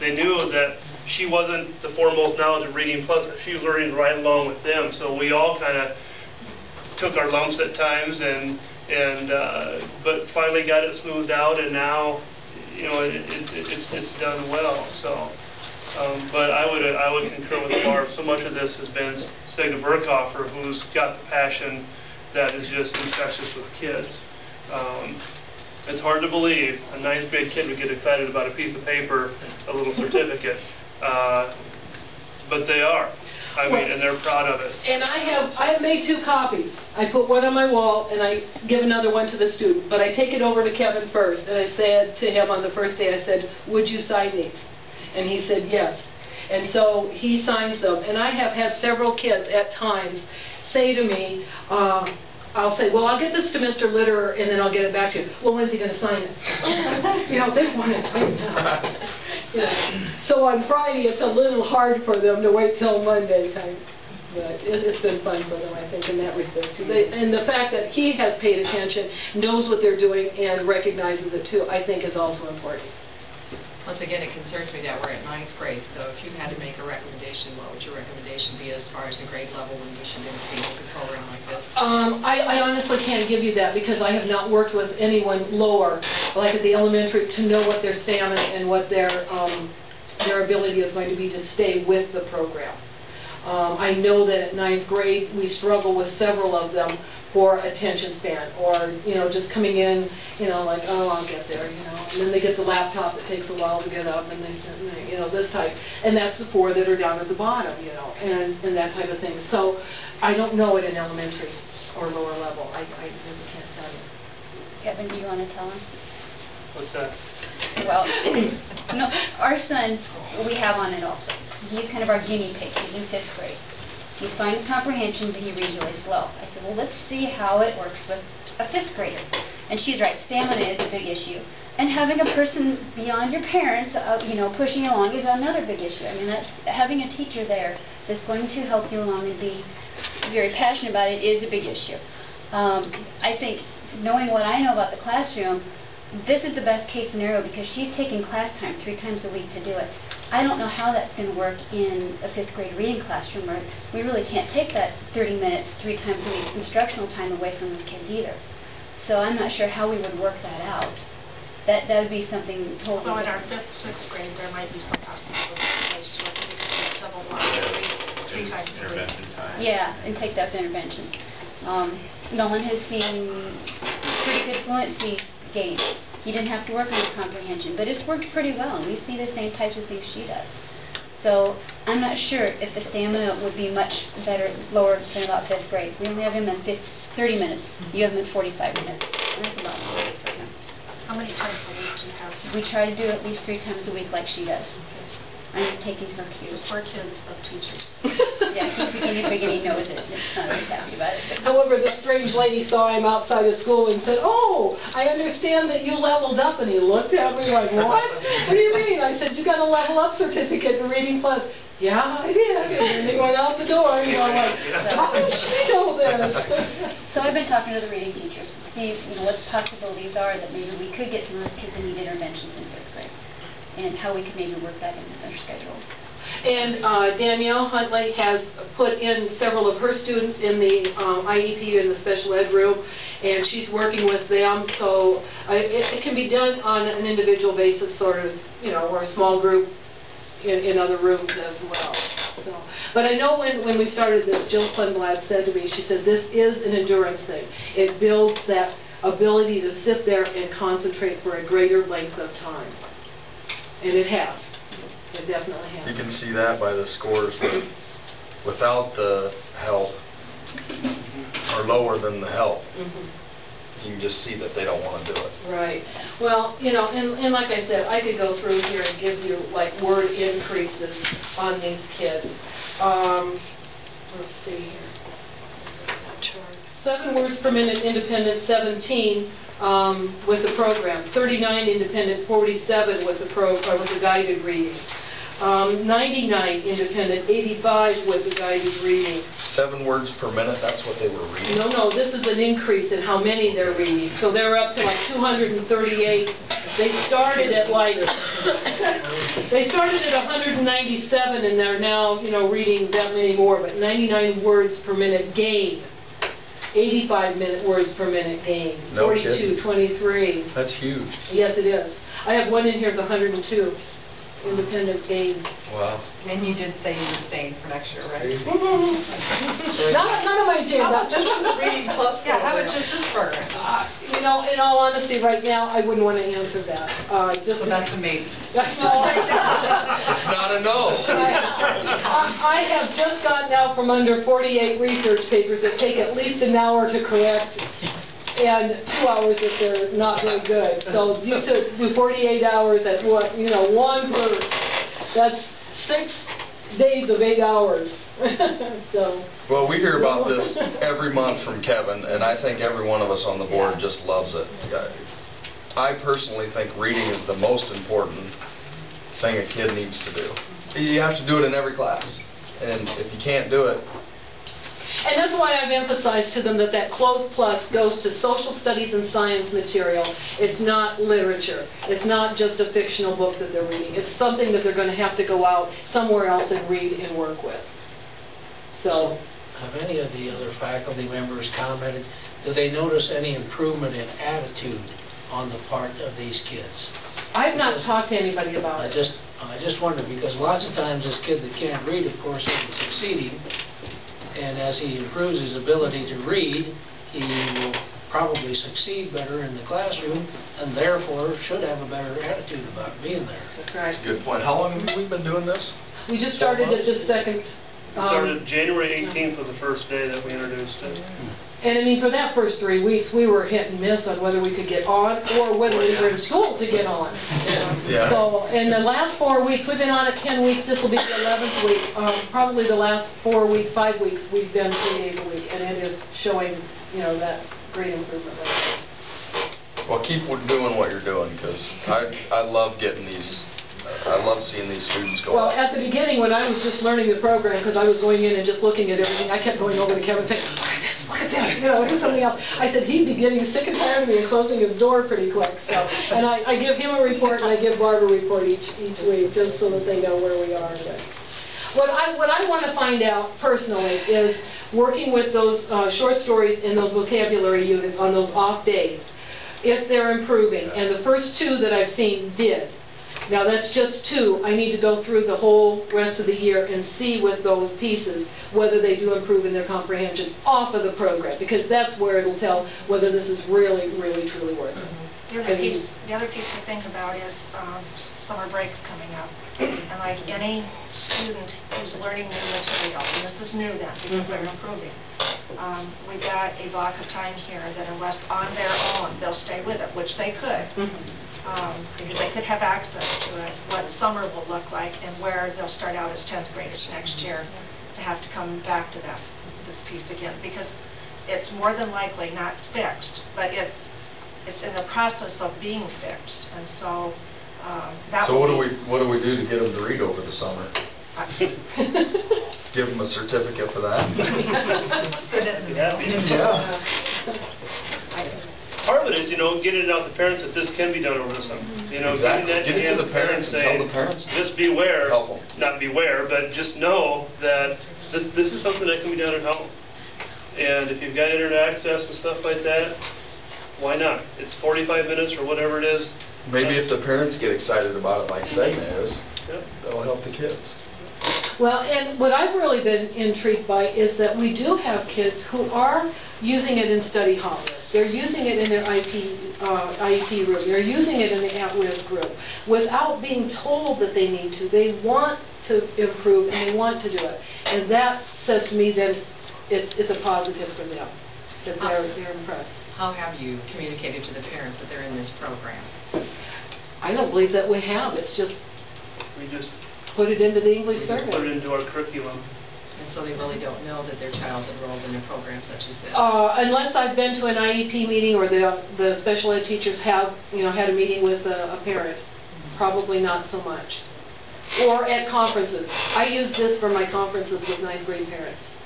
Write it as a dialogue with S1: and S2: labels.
S1: They knew that she wasn't the foremost knowledge of reading, plus she was learning right along with them. So we all kind of took our lumps at times, but finally got it smoothed out, and now, you know, it's done well. So, but I would concur with Barb. So much of this has been Sega Burkhofer, who's got the passion that is just infectious with kids. It's hard to believe a 9th grade kid would get excited about a piece of paper, a little certificate, but they are. I mean, and they're proud of it.
S2: And I have made 2 copies. I put one on my wall, and I give another one to the student. But I take it over to Kevin first, and I said to him on the first day, I said, "Would you sign these?" And he said yes. And so he signs them. And I have had several kids at times say to me, I'll say, "Well, I'll get this to Mr. Litterer, and then I'll get it back to you." "Well, when's he going to sign it?" You know, they want it right now. You know. So on Friday, it's a little hard for them to wait till Monday time. But it's been fun for them, I think, in that respect, too. And the fact that he has paid attention, knows what they're doing, and recognizes it, too, I think is also important.
S3: Once again, it concerns me that we're at 9th grade, so if you had to make a recommendation, what would your recommendation be as far as the grade level when we should intervene in a program like this?
S2: I honestly can't give you that because I have not worked with anyone lower, like at the elementary, to know what their stamina and what their ability is going to be to stay with the program. I know that at 9th grade we struggle with several of them for attention span, or, you know, just coming in, you know, like, "Oh, I'll get there," you know, and then they get the laptop that takes a while to get up, and they, you know, this type, and that's the 4 that are down at the bottom, you know, and that type of thing. So I don't know at an elementary or lower level. I really can't tell you.
S4: Kevin, do you want to tell him?
S1: What's that?
S4: Well, no, our son, we have on it also. He's kind of our guinea pig. He's in 5th grade. He's fine with comprehension, but he reads really slow. I said, "Well, let's see how it works with a 5th grader." And she's right, stamina is a big issue. And having a person beyond your parents, you know, pushing you along is another big issue. I mean, that's having a teacher there that's going to help you along and be very passionate about it is a big issue. I think, knowing what I know about the classroom, this is the best case scenario because she's taking class time 3 times a week to do it. I don't know how that's going to work in a 5th grade reading classroom where we really can't take that 30 minutes 3 times a week instructional time away from those kids either. So I'm not sure how we would work that out. That would be something totally...
S3: Well, in our 5th, 6th grade, there might be some possible place to do several blocks a week, 3 times a week.
S5: Intervention time.
S4: Yeah, and take that for interventions. Nolan has seen pretty good fluency gain. He didn't have to work on comprehension, but it's worked pretty well, and we see the same types of things she does. So I'm not sure if the stamina would be much better, lower than about 5th grade. We only have him in 30 minutes. You have him in 45 minutes. And that's about for him.
S3: How many times a week do you have?
S4: We try to do at least 3 times a week like she does. I'm taking her cues.
S3: We're kids of teachers.
S4: Yeah, in the beginning knows it. It's not really happy about it.
S2: However, the strange lady saw him outside of school and said, "Oh, I understand that you leveled up." And he looked at me like, "What? What do you mean?" I said, "You got a level up certificate in reading plus." "Yeah, I did." And he went out the door, you know, like, "How did she know this?"
S4: So I've been talking to the reading teachers to see, you know, what the possibilities are that maybe we could get some of those kids that need interventions in 5th grade, and how we could maybe work that into their schedule.
S2: And Danielle Huntley has put in several of her students in the IEP in the special ed room, and she's working with them. So it can be done on an individual basis, sort of, you know, or a small group in other rooms as well. So, but I know when we started this, Jill Sundblad said to me, she said, "This is an endurance thing. It builds that ability to sit there and concentrate for a greater length of time." And it has. It definitely has.
S5: You can see that by the scores without the help, or lower than the help. You can just see that they don't want to do it.
S2: Right. Well, you know, and like I said, I could go through here and give you like word increases on these kids. Let's see here. 7 words per minute independent, 17 with the program. 39 independent, 47 with the guided reading. 99 independent, 85 with the guided reading.
S5: 7 words per minute, that's what they were reading?
S2: No, this is an increase in how many they're reading. So they're up to like 238. They started at like, they started at 197 and they're now, reading that many more, but 99 words per minute gain. 85 words per minute gain.
S5: No
S2: 42,
S5: kidding.
S2: 23.
S5: That's huge.
S2: Yes, it is. I have one in here that's 102. Independent gain.
S5: Wow.
S3: And you did say you were staying for next year, right?
S2: None of my jam.
S3: Just reading plus. Yeah, how about just this program?
S2: In all honesty, right now, I wouldn't want to answer that.
S3: So that's a maybe.
S5: It's not a no.
S2: I have just gotten out from under 48 research papers that take at least an hour to correct and 2 hours if they're not very good. So you took 48 hours at what, 1 per, that's 6 days of 8 hours. So.
S5: Well, we hear about this every month from Kevin, and I think every one of us on the board just loves it. I personally think reading is the most important thing a kid needs to do. You have to do it in every class, and if you can't do it.
S2: And that's why I've emphasized to them that closed plus goes to social studies and science material. It's not literature. It's not just a fictional book that they're reading. It's something that they're going to have to go out somewhere else and read and work with. So
S6: have any of the other faculty members commented, do they notice any improvement in attitude on the part of these kids?
S2: I've not talked to anybody about it.
S6: I just wonder, because lots of times this kid that can't read, of course, isn't succeeding. And as he improves his ability to read, he will probably succeed better in the classroom, and therefore should have a better attitude about being there.
S2: That's right.
S5: That's a good point. How long have we been doing this?
S2: We just started it this second.
S1: Started January 18th was the first day that we introduced it.
S2: And I mean, for that first 3 weeks, we were hit and miss on whether we could get on or whether we were in school to get on.
S5: Yeah.
S2: So in the last 4 weeks, we've been on it 10 weeks. This will be the 11th week. Probably the last 4 weeks, 5 weeks, we've been 3 days a week, and it is showing, that great improvement right
S5: Well, keep doing what you're doing, because I love getting these. I love seeing these students go
S2: Well,
S5: out.
S2: at the beginning, when I was just learning the program, because I was going in and just looking at everything, I kept going over to Kevin saying, look at this, look at this, look at something else. I said he'd be getting sick and tired of me and closing his door pretty quick. So, and I give him a report and I give Barb a report each week, just so that they know where we are. But what I want to find out personally is working with those short stories in those vocabulary units on those off days, if they're improving. And the first 2 that I've seen did. Now that's just 2. I need to go through the whole rest of the year and see with those pieces whether they do improve in their comprehension off of the program, because that's where it'll tell whether this is really, really, truly worth it.
S7: The other piece to think about is summer breaks coming up. And like any student who's learning new material, and this is new then because they're improving, we've got a block of time here that unless on their own they'll stay with it, which they could. Because they could have access to it, what summer will look like, and where they'll start out as 10th graders next year to have to come back to this piece again, because it's more than likely not fixed, but it's in the process of being fixed, and so that.
S5: So what do we do to get them to read over the summer? Give them a certificate for that?
S1: Yeah. Part of it is, getting it out to parents that this can be done over the summer.
S5: Exactly.
S1: Getting that
S5: Get it to the parents and tell the parents.
S1: Just beware,
S5: Help them.
S1: not beware, but just know that this is something that can be done at home. And if you've got internet access and stuff like that, why not? It's 45 minutes or whatever it is.
S5: Maybe if the parents get excited about it like Segna is,
S1: Yep.
S5: that'll help the kids.
S2: Well, and what I've really been intrigued by is that we do have kids who are using it in study halls. They're using it in their IEP room. They're using it in the at-risk room without being told that they need to. They want to improve and they want to do it. And that says to me that it's a positive for them, that they're impressed.
S3: How have you communicated to the parents that they're in this program?
S2: I don't believe that we have. It's just
S1: We just
S2: put it into the English
S1: put
S2: survey.
S1: it into our curriculum.
S3: And so they really don't know that their child's enrolled in a program such as this?
S2: Unless I've been to an IEP meeting or the special ed teachers have, had a meeting with a parent. Probably not so much. Or at conferences. I use this for my conferences with 9th grade parents.